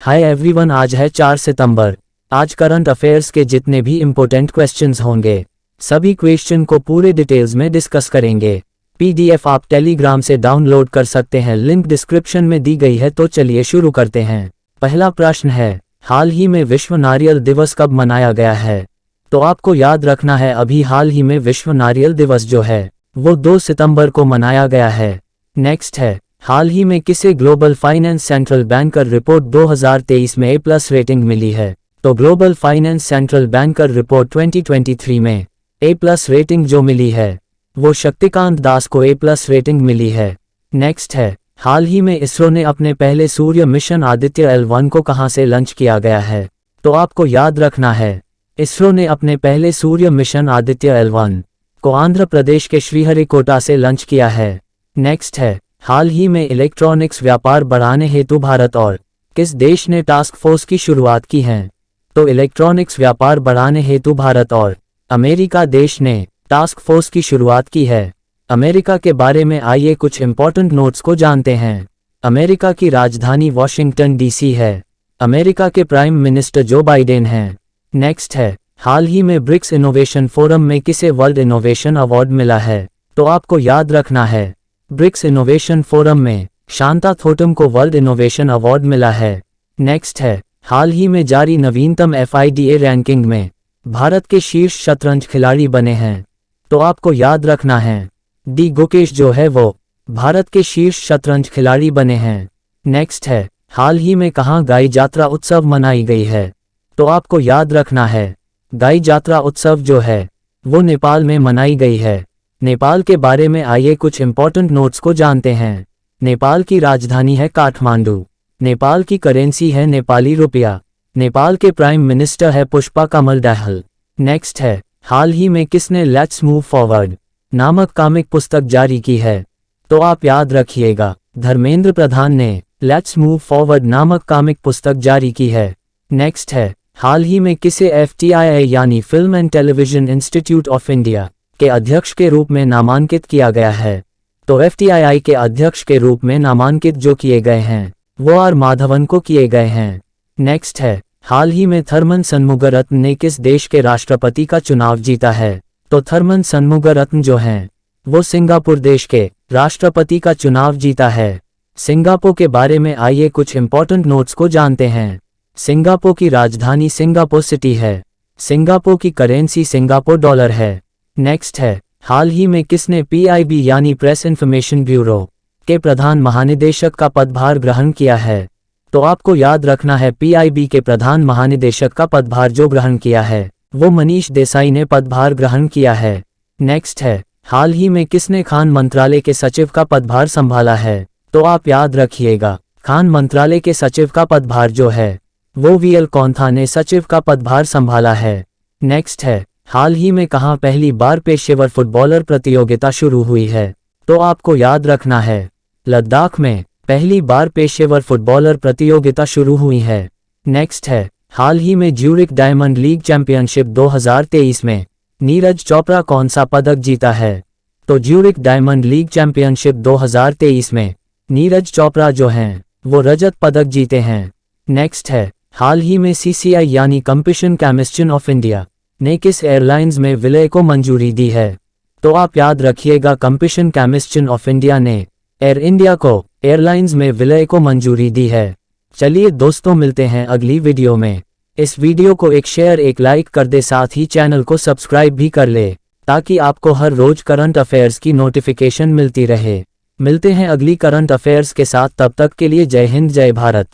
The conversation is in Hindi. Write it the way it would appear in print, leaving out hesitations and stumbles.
हाय एवरीवन, आज है 4 सितंबर। आज करंट अफेयर्स के जितने भी इम्पोर्टेंट क्वेश्चंस होंगे सभी क्वेश्चन को पूरे डिटेल्स में डिस्कस करेंगे। पीडीएफ आप टेलीग्राम से डाउनलोड कर सकते हैं, लिंक डिस्क्रिप्शन में दी गई है। तो चलिए शुरू करते हैं। पहला प्रश्न है, हाल ही में विश्व नारियल दिवस कब मनाया गया है? तो आपको याद रखना है, अभी हाल ही में विश्व नारियल दिवस जो है वो 2 सितंबर को मनाया गया है। नेक्स्ट है, हाल ही में किसे global finance central banker report 2023 में A+ रेटिंग मिली है? तो global finance central banker report 2023 में A+ रेटिंग जो मिली है वो शक्तिकांत दास को A+ रेटिंग मिली है। नेक्स्ट है, हाल ही में इसरो ने अपने पहले सूर्य मिशन आदित्य L1 को कहां से लॉन्च किया गया है? तो आपको याद रखना है, इसरो ने अपने पहले सूर्य मिशन आदित्य L1 को आंध्र प्रदेश के श्रीहरिकोटा से लॉन्च किया है। नेक्स्ट है, हाल ही में इलेक्ट्रॉनिक्स व्यापार बढ़ाने हेतु भारत और किस देश ने टास्क फोर्स की शुरुआत की है? तो इलेक्ट्रॉनिक्स व्यापार बढ़ाने हेतु भारत और अमेरिका देश ने टास्क फोर्स की शुरुआत की है। अमेरिका के बारे में आइए कुछ इंपॉर्टेंट नोट्स को जानते हैं। अमेरिका की राजधानी वॉशिंगटन DC है। अमेरिका के प्राइम मिनिस्टर जो बाइडेन हैं। नेक्स्ट है, हाल ही में ब्रिक्स इनोवेशन फोरम में किसे वर्ल्ड इनोवेशन अवार्ड मिला है? तो आपको याद रखना है, ब्रिक्स इनोवेशन फोरम में शांता थोटम को वर्ल्ड इनोवेशन अवार्ड मिला है। नेक्स्ट है, हाल ही में जारी नवीनतम FIDA रैंकिंग में भारत के शीर्ष शतरंज खिलाड़ी बने हैं। तो आपको याद रखना है, डी गुकेश जो है वो भारत के शीर्ष शतरंज खिलाड़ी बने हैं। नेक्स्ट है, हाल ही में कहाँ गाई जात्रा उत्सव मनाई गई है? तो आपको याद रखना है, गाई जात्रा उत्सव जो है वो नेपाल में मनाई गई है। नेपाल के बारे में आइए कुछ इंपॉर्टेंट नोट्स को जानते हैं। नेपाल की राजधानी है काठमांडू। नेपाल की करेंसी है नेपाली रुपया। नेपाल के प्राइम मिनिस्टर है पुष्पा कमल दहल। नेक्स्ट है, हाल ही में किसने लेट्स मूव फॉरवर्ड नामक कॉमिक पुस्तक जारी की है? तो आप याद रखिएगा, धर्मेंद्र प्रधान ने लेट्स मूव फॉरवर्ड नामक कॉमिक पुस्तक जारी की है। नेक्स्ट है, हाल ही में किसे FTII यानी film and television institute of India के अध्यक्ष के रूप में नामांकित किया गया है? तो FTII के अध्यक्ष के रूप में नामांकित जो किए गए हैं वो R माधवन को किए गए हैं। नेक्स्ट है, हाल ही में थरमन शनमुगारत्न ने किस देश के राष्ट्रपति का चुनाव जीता है? तो थरमन शनमुगारत्न जो हैं वो सिंगापुर देश के राष्ट्रपति का चुनाव जीता है। सिंगापुर के बारे में आइए कुछ इंपॉर्टेंट नोट्स को जानते हैं। सिंगापुर की राजधानी सिंगापुर सिटी है। सिंगापुर की करेंसी सिंगापुर डॉलर है। नेक्स्ट है, हाल ही में किसने PIB यानी प्रेस इंफॉर्मेशन ब्यूरो के प्रधान महानिदेशक का पदभार ग्रहण किया है? तो आपको याद रखना है, PIB के प्रधान महानिदेशक का पदभार जो ग्रहण किया है वो मनीष देसाई ने पदभार ग्रहण किया है। नेक्स्ट है, हाल ही में किसने खान मंत्रालय के सचिव का पदभार संभाला है? तो आप याद रखिएगा, खान मंत्रालय के सचिव का पदभार जो है वो VL कौंथा ने सचिव का पदभार संभाला है। नेक्स्ट है, हाल ही में कहाँ पहली बार पेशेवर फुटबॉलर प्रतियोगिता शुरू हुई है? तो आपको याद रखना है, लद्दाख में पहली बार पेशेवर फुटबॉलर प्रतियोगिता शुरू हुई है। नेक्स्ट है, हाल ही में ज्यूरिक डायमंड लीग चैंपियनशिप 2023 में नीरज चोपड़ा कौन सा पदक जीता है? तो ज्यूरिक डायमंड लीग चैंपियनशिप 2023 में नीरज चोपड़ा जो हैं वो रजत पदक जीते हैं। नेक्स्ट है, हाल ही में CCI यानी कंपटीशन कमीशन ऑफ इंडिया ने किस एयरलाइंस में विलय को मंजूरी दी है? तो आप याद रखिएगा, कंपटीशन कमीशन ऑफ इंडिया ने एयर इंडिया को एयरलाइंस में विलय को मंजूरी दी है। चलिए दोस्तों, मिलते हैं अगली वीडियो में। इस वीडियो को एक शेयर एक लाइक कर दे, साथ ही चैनल को सब्सक्राइब भी कर ले ताकि आपको हर रोज करंट अफेयर्स की नोटिफिकेशन मिलती रहे। मिलते हैं अगली करंट अफेयर्स के साथ, तब तक के लिए जय हिंद जय भारत।